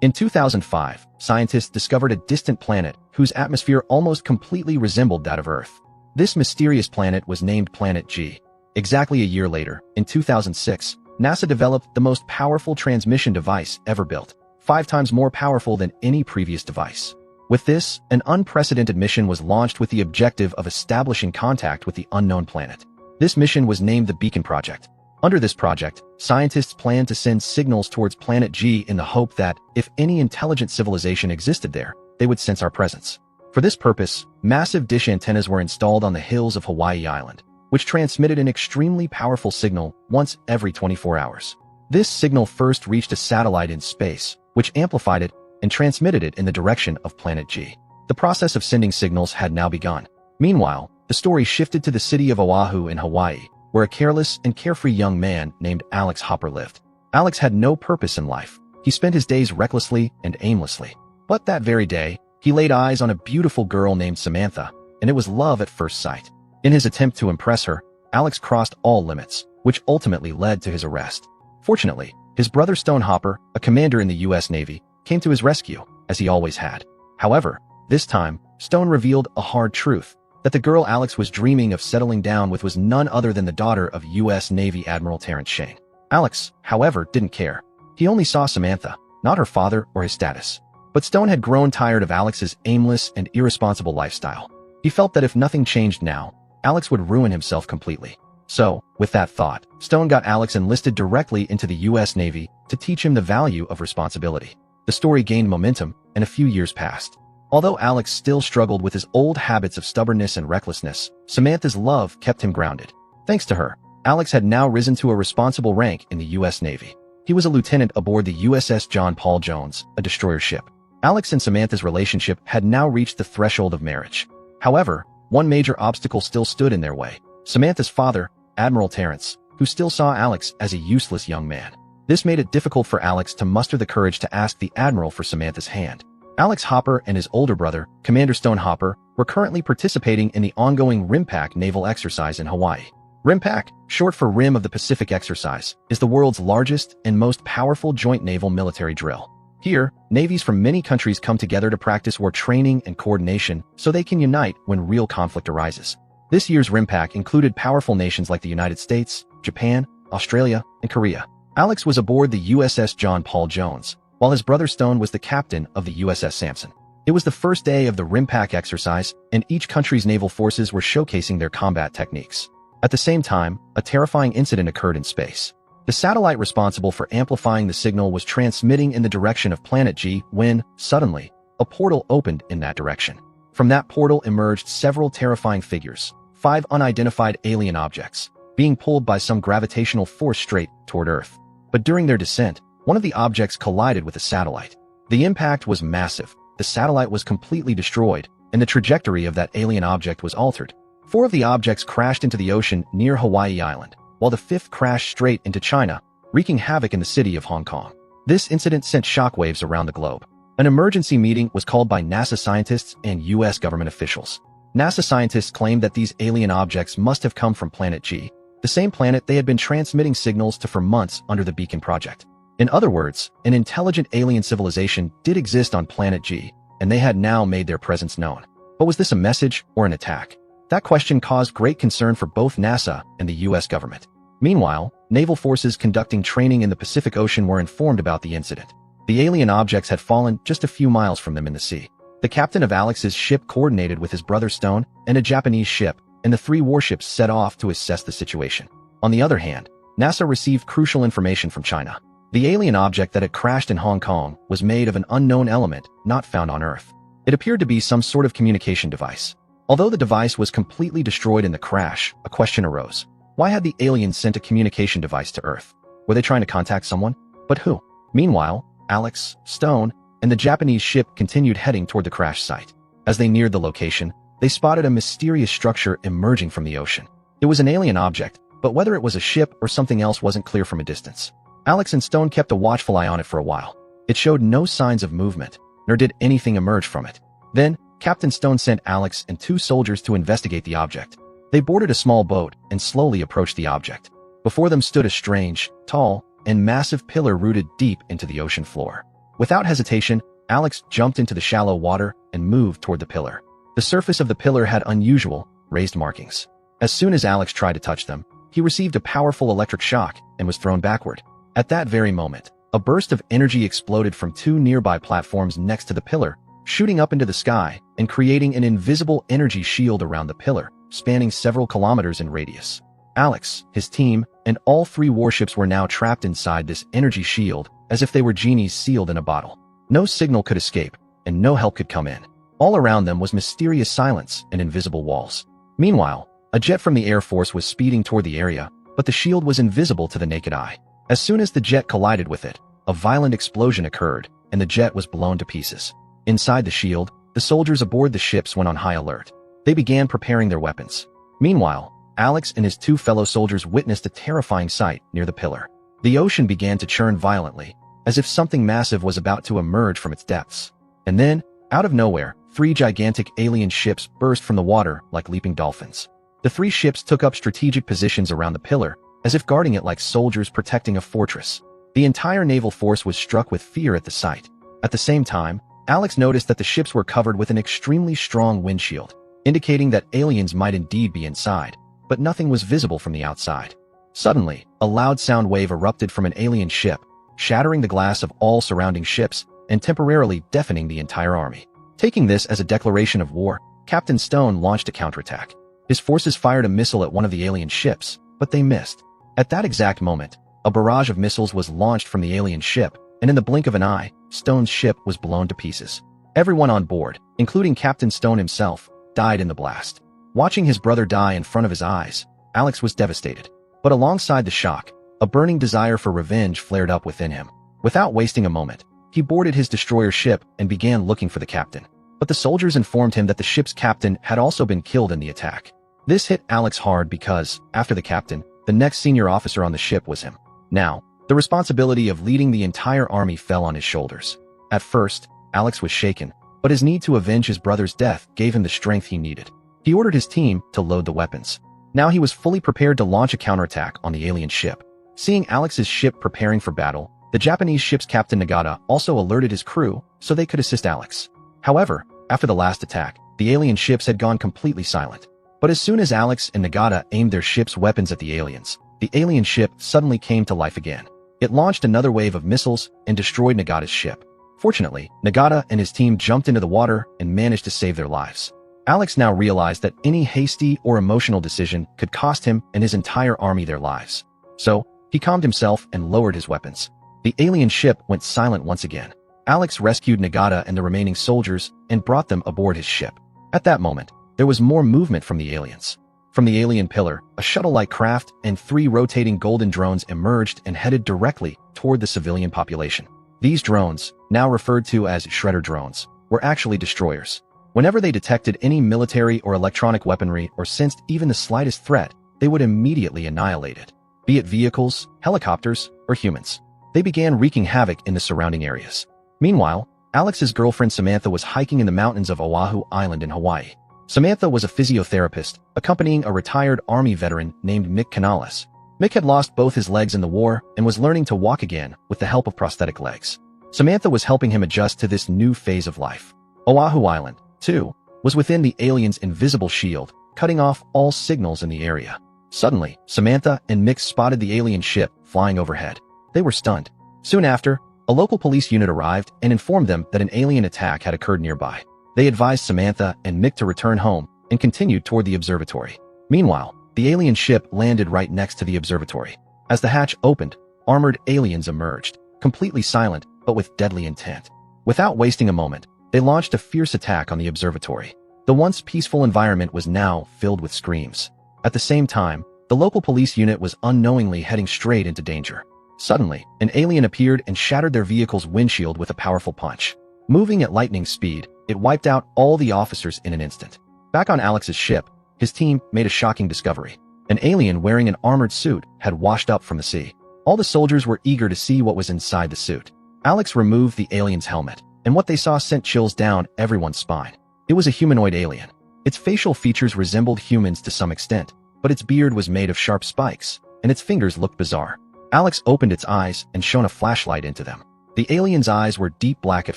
In 2005, scientists discovered a distant planet whose atmosphere almost completely resembled that of Earth. This mysterious planet was named Planet G. Exactly a year later, in 2006, NASA developed the most powerful transmission device ever built, 5 times more powerful than any previous device. With this, an unprecedented mission was launched with the objective of establishing contact with the unknown planet. This mission was named the Beacon Project. Under this project, scientists planned to send signals towards Planet G in the hope that, if any intelligent civilization existed there, they would sense our presence. For this purpose, massive dish antennas were installed on the hills of Hawaii Island, which transmitted an extremely powerful signal once every 24 hours. This signal first reached a satellite in space, which amplified it and transmitted it in the direction of Planet G. The process of sending signals had now begun. Meanwhile, the story shifted to the city of Oahu in Hawaii, where a careless and carefree young man named Alex Hopper lived. Alex had no purpose in life. He spent his days recklessly and aimlessly. But that very day, he laid eyes on a beautiful girl named Samantha, and it was love at first sight. In his attempt to impress her, Alex crossed all limits, which ultimately led to his arrest. Fortunately, his brother Stone Hopper, a commander in the U.S. Navy, came to his rescue, as he always had. However, this time, Stone revealed a hard truth, that the girl Alex was dreaming of settling down with was none other than the daughter of U.S. Navy Admiral Terrence Shane. Alex, however, didn't care. He only saw Samantha, not her father or his status. But Stone had grown tired of Alex's aimless and irresponsible lifestyle. He felt that if nothing changed now, Alex would ruin himself completely. So, with that thought, Stone got Alex enlisted directly into the U.S. Navy to teach him the value of responsibility. The story gained momentum, and a few years passed. Although Alex still struggled with his old habits of stubbornness and recklessness, Samantha's love kept him grounded. Thanks to her, Alex had now risen to a responsible rank in the U.S. Navy. He was a lieutenant aboard the USS John Paul Jones, a destroyer ship. Alex and Samantha's relationship had now reached the threshold of marriage. However, one major obstacle still stood in their way. Samantha's father, Admiral Terrence, who still saw Alex as a useless young man. This made it difficult for Alex to muster the courage to ask the Admiral for Samantha's hand. Alex Hopper and his older brother, Commander Stone Hopper, were currently participating in the ongoing RIMPAC naval exercise in Hawaii. RIMPAC, short for Rim of the Pacific Exercise, is the world's largest and most powerful joint naval military drill. Here, navies from many countries come together to practice war training and coordination so they can unite when real conflict arises. This year's RIMPAC included powerful nations like the United States, Japan, Australia, and Korea. Alex was aboard the USS John Paul Jones, while his brother Stone was the captain of the USS Sampson. It was the first day of the RIMPAC exercise, and each country's naval forces were showcasing their combat techniques. At the same time, a terrifying incident occurred in space. The satellite responsible for amplifying the signal was transmitting in the direction of Planet G when, suddenly, a portal opened in that direction. From that portal emerged several terrifying figures, 5 unidentified alien objects, being pulled by some gravitational force straight toward Earth. But during their descent, one of the objects collided with the satellite. The impact was massive, the satellite was completely destroyed, and the trajectory of that alien object was altered. 4 of the objects crashed into the ocean near Hawaii Island, while the 5th crashed straight into China, wreaking havoc in the city of Hong Kong. This incident sent shockwaves around the globe. An emergency meeting was called by NASA scientists and U.S. government officials. NASA scientists claimed that these alien objects must have come from Planet G, the same planet they had been transmitting signals to for months under the Beacon Project. In other words, an intelligent alien civilization did exist on Planet G, and they had now made their presence known. But was this a message or an attack? That question caused great concern for both NASA and the U.S. government. Meanwhile, naval forces conducting training in the Pacific Ocean were informed about the incident. The alien objects had fallen just a few miles from them in the sea. The captain of Alex's ship coordinated with his brother Stone and a Japanese ship, and the 3 warships set off to assess the situation. On the other hand, NASA received crucial information from China. The alien object that had crashed in Hong Kong was made of an unknown element not found on Earth. It appeared to be some sort of communication device. Although the device was completely destroyed in the crash, a question arose. Why had the aliens sent a communication device to Earth? Were they trying to contact someone? But who? Meanwhile, Alex, Stone, and the Japanese ship continued heading toward the crash site. As they neared the location, they spotted a mysterious structure emerging from the ocean. It was an alien object, but whether it was a ship or something else wasn't clear from a distance. Alex and Stone kept a watchful eye on it for a while. It showed no signs of movement, nor did anything emerge from it. Then, Captain Stone sent Alex and 2 soldiers to investigate the object. They boarded a small boat and slowly approached the object. Before them stood a strange, tall, and massive pillar rooted deep into the ocean floor. Without hesitation, Alex jumped into the shallow water and moved toward the pillar. The surface of the pillar had unusual, raised markings. As soon as Alex tried to touch them, he received a powerful electric shock and was thrown backward. At that very moment, a burst of energy exploded from two nearby platforms next to the pillar, shooting up into the sky and creating an invisible energy shield around the pillar, spanning several kilometers in radius. Alex, his team, and all three warships were now trapped inside this energy shield, as if they were genies sealed in a bottle. No signal could escape, and no help could come in. All around them was mysterious silence and invisible walls. Meanwhile, a jet from the Air Force was speeding toward the area, but the shield was invisible to the naked eye. As soon as the jet collided with it, a violent explosion occurred, and the jet was blown to pieces. Inside the shield, the soldiers aboard the ships went on high alert. They began preparing their weapons. Meanwhile, Alex and his two fellow soldiers witnessed a terrifying sight near the pillar. The ocean began to churn violently, as if something massive was about to emerge from its depths. And then, out of nowhere, three gigantic alien ships burst from the water like leaping dolphins. The three ships took up strategic positions around the pillar, as if guarding it like soldiers protecting a fortress. The entire naval force was struck with fear at the sight. At the same time, Alex noticed that the ships were covered with an extremely strong windshield, indicating that aliens might indeed be inside, but nothing was visible from the outside. Suddenly, a loud sound wave erupted from an alien ship, shattering the glass of all surrounding ships and temporarily deafening the entire army. Taking this as a declaration of war, Captain Stone launched a counterattack. His forces fired a missile at one of the alien ships, but they missed. At that exact moment, a barrage of missiles was launched from the alien ship, and in the blink of an eye, Stone's ship was blown to pieces. Everyone on board, including Captain Stone himself, died in the blast. Watching his brother die in front of his eyes, Alex was devastated. But alongside the shock, a burning desire for revenge flared up within him. Without wasting a moment, he boarded his destroyer ship and began looking for the captain. But the soldiers informed him that the ship's captain had also been killed in the attack. This hit Alex hard because, after the captain, the next senior officer on the ship was him. Now, the responsibility of leading the entire army fell on his shoulders. At first, Alex was shaken, but his need to avenge his brother's death gave him the strength he needed. He ordered his team to load the weapons. Now he was fully prepared to launch a counterattack on the alien ship. Seeing Alex's ship preparing for battle, the Japanese ship's captain Nagata also alerted his crew so they could assist Alex. However, after the last attack, the alien ships had gone completely silent. But as soon as Alex and Nagata aimed their ship's weapons at the alien ship suddenly came to life again. It launched another wave of missiles and destroyed Nagata's ship. Fortunately, Nagata and his team jumped into the water and managed to save their lives. Alex now realized that any hasty or emotional decision could cost him and his entire army their lives. So, he calmed himself and lowered his weapons. The alien ship went silent once again. Alex rescued Nagata and the remaining soldiers and brought them aboard his ship. At that moment, there was more movement from the aliens. From the alien pillar, a shuttle-like craft and 3 rotating golden drones emerged and headed directly toward the civilian population. These drones, now referred to as shredder drones, were actually destroyers. Whenever they detected any military or electronic weaponry or sensed even the slightest threat, they would immediately annihilate it. Be it vehicles, helicopters, or humans. They began wreaking havoc in the surrounding areas. Meanwhile, Alex's girlfriend Samantha was hiking in the mountains of Oahu Island in Hawaii. Samantha was a physiotherapist, accompanying a retired Army veteran named Mick Canales. Mick had lost both his legs in the war and was learning to walk again with the help of prosthetic legs. Samantha was helping him adjust to this new phase of life. Oahu Island, too, was within the alien's invisible shield, cutting off all signals in the area. Suddenly, Samantha and Mick spotted the alien ship flying overhead. They were stunned. Soon after, a local police unit arrived and informed them that an alien attack had occurred nearby. They advised Samantha and Mick to return home and continued toward the observatory. Meanwhile, the alien ship landed right next to the observatory. As the hatch opened, armored aliens emerged, completely silent but with deadly intent. Without wasting a moment, they launched a fierce attack on the observatory. The once peaceful environment was now filled with screams. At the same time, the local police unit was unknowingly heading straight into danger. Suddenly, an alien appeared and shattered their vehicle's windshield with a powerful punch. Moving at lightning speed, it wiped out all the officers in an instant. Back on Alex's ship, his team made a shocking discovery. An alien wearing an armored suit had washed up from the sea. All the soldiers were eager to see what was inside the suit. Alex removed the alien's helmet, and what they saw sent chills down everyone's spine. It was a humanoid alien. Its facial features resembled humans to some extent, but its beard was made of sharp spikes, and its fingers looked bizarre. Alex opened its eyes and shone a flashlight into them. The aliens' eyes were deep black at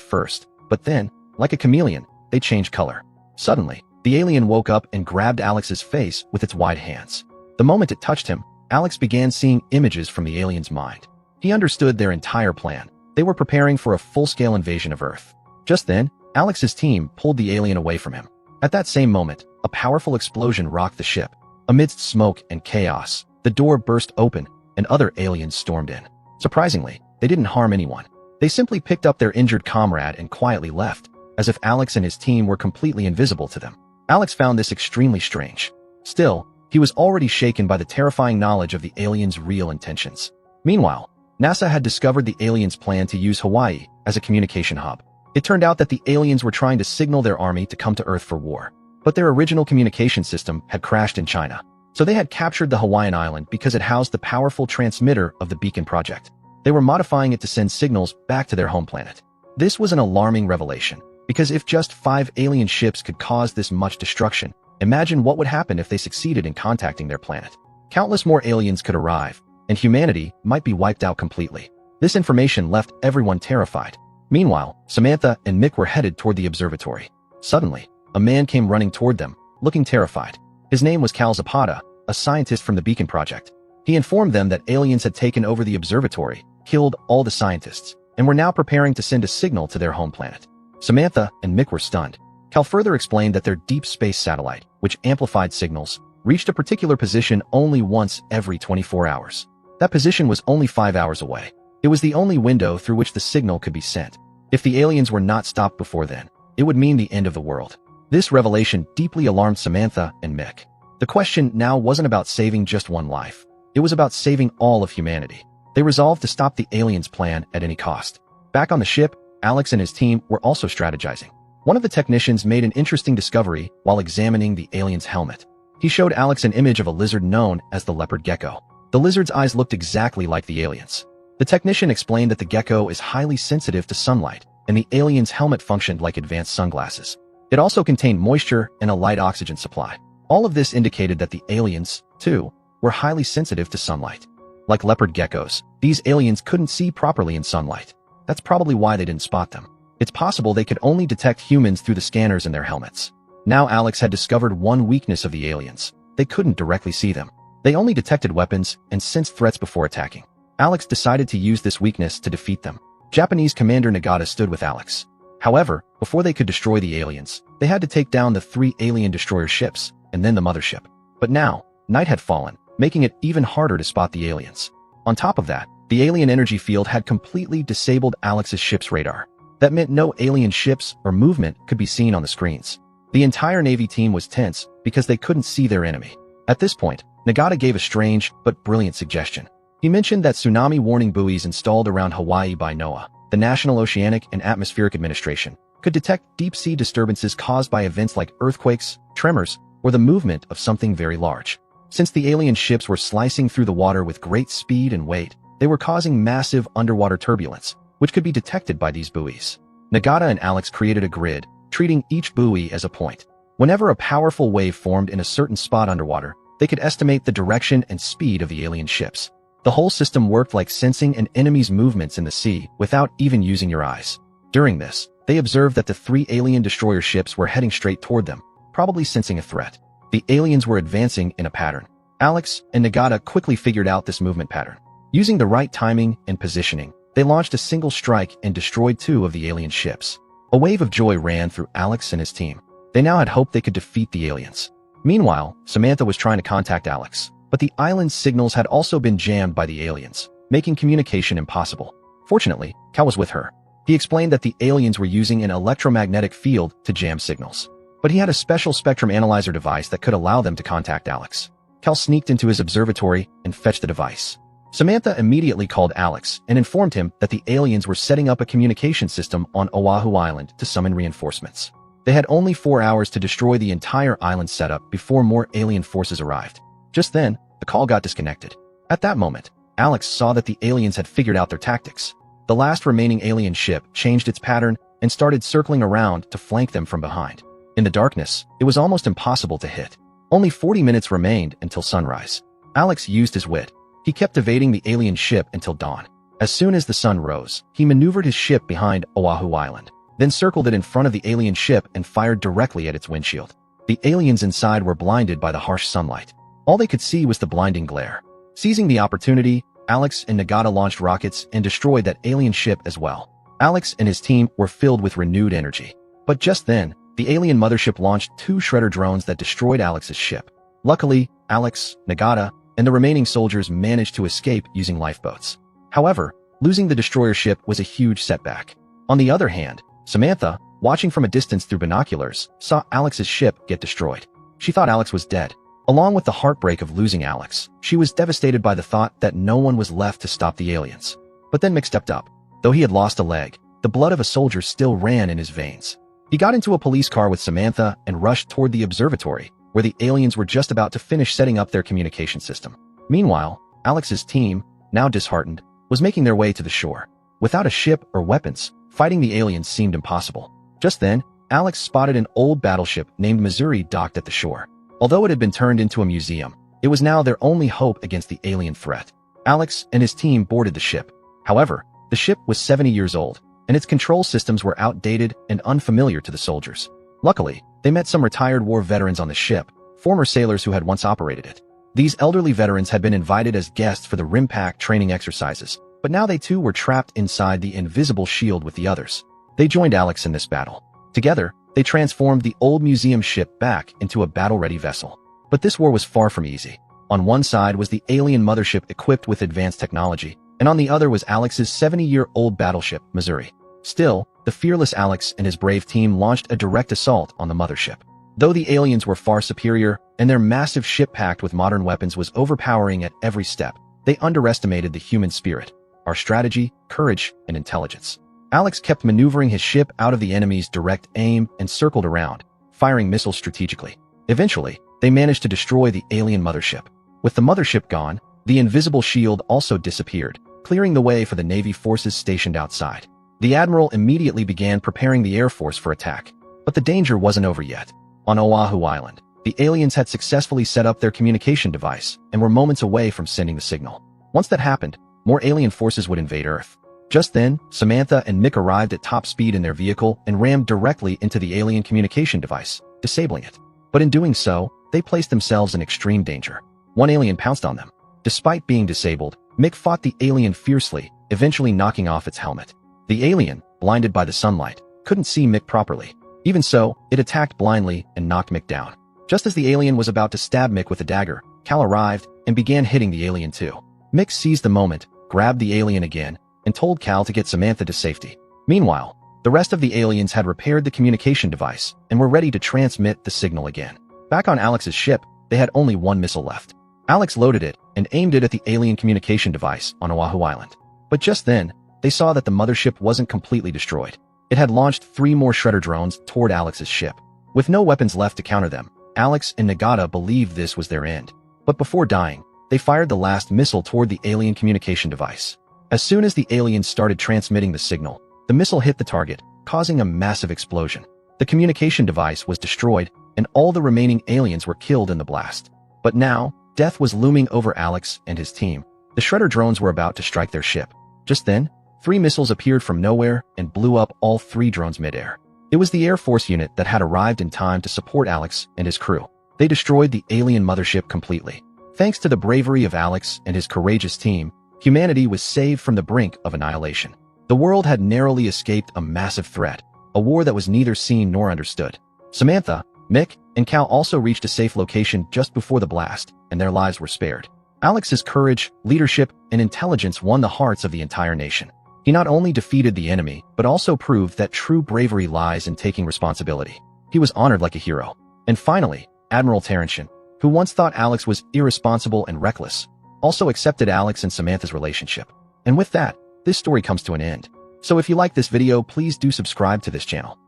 first, but then, like a chameleon, they changed color. Suddenly, the alien woke up and grabbed Alex's face with its wide hands. The moment it touched him, Alex began seeing images from the alien's mind. He understood their entire plan. They were preparing for a full-scale invasion of Earth. Just then, Alex's team pulled the alien away from him. At that same moment, a powerful explosion rocked the ship. Amidst smoke and chaos, the door burst open and other aliens stormed in. Surprisingly, they didn't harm anyone. They simply picked up their injured comrade and quietly left, as if Alex and his team were completely invisible to them. Alex found this extremely strange. Still, he was already shaken by the terrifying knowledge of the aliens' real intentions. Meanwhile, NASA had discovered the aliens' plan to use Hawaii as a communication hub. It turned out that the aliens were trying to signal their army to come to Earth for war. But their original communication system had crashed in China. So they had captured the Hawaiian island because it housed the powerful transmitter of the Beacon project. They were modifying it to send signals back to their home planet. This was an alarming revelation, because if just 5 alien ships could cause this much destruction, imagine what would happen if they succeeded in contacting their planet. Countless more aliens could arrive, and humanity might be wiped out completely. This information left everyone terrified. Meanwhile, Samantha and Mick were headed toward the observatory. Suddenly, a man came running toward them, looking terrified. His name was Cal Zapata, a scientist from the Beacon project. He informed them that aliens had taken over the observatory, killed all the scientists, and were now preparing to send a signal to their home planet. Samantha and Mick were stunned. Cal further explained that their deep space satellite, which amplified signals, reached a particular position only once every 24 hours. That position was only 5 hours away. It was the only window through which the signal could be sent. If the aliens were not stopped before then, it would mean the end of the world. This revelation deeply alarmed Samantha and Mick. The question now wasn't about saving just one life. It was about saving all of humanity. They resolved to stop the aliens' plan at any cost. Back on the ship, Alex and his team were also strategizing. One of the technicians made an interesting discovery while examining the alien's helmet. He showed Alex an image of a lizard known as the leopard gecko. The lizard's eyes looked exactly like the aliens. The technician explained that the gecko is highly sensitive to sunlight, and the alien's helmet functioned like advanced sunglasses. It also contained moisture and a light oxygen supply. All of this indicated that the aliens, too, were highly sensitive to sunlight. Like leopard geckos, these aliens couldn't see properly in sunlight. That's probably why they didn't spot them. It's possible they could only detect humans through the scanners in their helmets. Now Alex had discovered one weakness of the aliens. They couldn't directly see them. They only detected weapons and sensed threats before attacking. Alex decided to use this weakness to defeat them. Japanese Commander Nagata stood with Alex. However, before they could destroy the aliens, they had to take down the 3 alien destroyer ships, and then the mothership. But now, night had fallen, making it even harder to spot the aliens. On top of that, the alien energy field had completely disabled Alex's ship's radar. That meant no alien ships or movement could be seen on the screens. The entire Navy team was tense because they couldn't see their enemy. At this point, Nagata gave a strange but brilliant suggestion. He mentioned that tsunami warning buoys installed around Hawaii by NOAA, the National Oceanic and Atmospheric Administration, could detect deep-sea disturbances caused by events like earthquakes, tremors, or the movement of something very large. Since the alien ships were slicing through the water with great speed and weight, they were causing massive underwater turbulence, which could be detected by these buoys. Nagata and Alex created a grid, treating each buoy as a point. Whenever a powerful wave formed in a certain spot underwater, they could estimate the direction and speed of the alien ships. The whole system worked like sensing an enemy's movements in the sea without even using your eyes. During this, they observed that the 3 alien destroyer ships were heading straight toward them, probably sensing a threat. The aliens were advancing in a pattern. Alex and Nagata quickly figured out this movement pattern. Using the right timing and positioning, they launched a single strike and destroyed 2 of the alien ships. A wave of joy ran through Alex and his team. They now had hope they could defeat the aliens. Meanwhile, Samantha was trying to contact Alex, but the island's signals had also been jammed by the aliens, making communication impossible. Fortunately, Cal was with her. He explained that the aliens were using an electromagnetic field to jam signals. But he had a special spectrum analyzer device that could allow them to contact Alex. Cal sneaked into his observatory and fetched the device. Samantha immediately called Alex and informed him that the aliens were setting up a communication system on Oahu Island to summon reinforcements. They had only 4 hours to destroy the entire island setup before more alien forces arrived. Just then, the call got disconnected. At that moment, Alex saw that the aliens had figured out their tactics. The last remaining alien ship changed its pattern and started circling around to flank them from behind. In the darkness, it was almost impossible to hit. Only 40 minutes remained until sunrise. Alex used his wit. He kept evading the alien ship until dawn. As soon as the sun rose, he maneuvered his ship behind Oahu Island, then circled it in front of the alien ship and fired directly at its windshield. The aliens inside were blinded by the harsh sunlight. All they could see was the blinding glare. Seizing the opportunity, Alex and Nagata launched rockets and destroyed that alien ship as well. Alex and his team were filled with renewed energy. But just then, the alien mothership launched 2 shredder drones that destroyed Alex's ship. Luckily, Alex, Nagata, and the remaining soldiers managed to escape using lifeboats. However, losing the destroyer ship was a huge setback. On the other hand, Samantha, watching from a distance through binoculars, saw Alex's ship get destroyed. She thought Alex was dead. Along with the heartbreak of losing Alex, she was devastated by the thought that no one was left to stop the aliens. But then Mick stepped up. Though he had lost a leg, the blood of a soldier still ran in his veins. He got into a police car with Samantha and rushed toward the observatory, where the aliens were just about to finish setting up their communication system. Meanwhile, Alex's team, now disheartened, was making their way to the shore. Without a ship or weapons, fighting the aliens seemed impossible. Just then, Alex spotted an old battleship named Missouri docked at the shore. Although it had been turned into a museum, it was now their only hope against the alien threat. Alex and his team boarded the ship. However, the ship was 70 years old, and its control systems were outdated and unfamiliar to the soldiers. Luckily, they met some retired war veterans on the ship, former sailors who had once operated it. These elderly veterans had been invited as guests for the RIMPAC training exercises, but now they too were trapped inside the invisible shield with the others. They joined Alex in this battle. Together, they transformed the old museum ship back into a battle-ready vessel. But this war was far from easy. On one side was the alien mothership equipped with advanced technology, and on the other was Alex's 70-year-old battleship, Missouri. Still, the fearless Alex and his brave team launched a direct assault on the mothership. Though the aliens were far superior, and their massive ship packed with modern weapons was overpowering at every step, they underestimated the human spirit, our strategy, courage, and intelligence. Alex kept maneuvering his ship out of the enemy's direct aim and circled around, firing missiles strategically. Eventually, they managed to destroy the alien mothership. With the mothership gone, the invisible shield also disappeared, clearing the way for the Navy forces stationed outside. The Admiral immediately began preparing the Air Force for attack. But the danger wasn't over yet. On Oahu Island, the aliens had successfully set up their communication device and were moments away from sending the signal. Once that happened, more alien forces would invade Earth. Just then, Samantha and Mick arrived at top speed in their vehicle and rammed directly into the alien communication device, disabling it. But in doing so, they placed themselves in extreme danger. One alien pounced on them. Despite being disabled, Mick fought the alien fiercely, eventually knocking off its helmet. The alien, blinded by the sunlight, couldn't see Mick properly. Even so, it attacked blindly and knocked Mick down. Just as the alien was about to stab Mick with a dagger, Cal arrived and began hitting the alien too. Mick seized the moment, grabbed the alien again, and told Cal to get Samantha to safety. Meanwhile, the rest of the aliens had repaired the communication device and were ready to transmit the signal again. Back on Alex's ship, they had only one missile left. Alex loaded it and aimed it at the alien communication device on Oahu Island. But just then, they saw that the mothership wasn't completely destroyed. It had launched 3 more shredder drones toward Alex's ship. With no weapons left to counter them, Alex and Nagata believed this was their end. But before dying, they fired the last missile toward the alien communication device. As soon as the aliens started transmitting the signal, the missile hit the target, causing a massive explosion. The communication device was destroyed, and all the remaining aliens were killed in the blast. But now, death was looming over Alex and his team. The shredder drones were about to strike their ship. Just then, 3 missiles appeared from nowhere and blew up all 3 drones midair. It was the Air Force unit that had arrived in time to support Alex and his crew. They destroyed the alien mothership completely. Thanks to the bravery of Alex and his courageous team, humanity was saved from the brink of annihilation. The world had narrowly escaped a massive threat, a war that was neither seen nor understood. Samantha, Mick, and Cal also reached a safe location just before the blast, and their lives were spared. Alex's courage, leadership, and intelligence won the hearts of the entire nation. He not only defeated the enemy, but also proved that true bravery lies in taking responsibility. He was honored like a hero. And finally, Admiral Terentian, who once thought Alex was irresponsible and reckless, also accepted Alex and Samantha's relationship. And with that, this story comes to an end. So if you like this video, please do subscribe to this channel.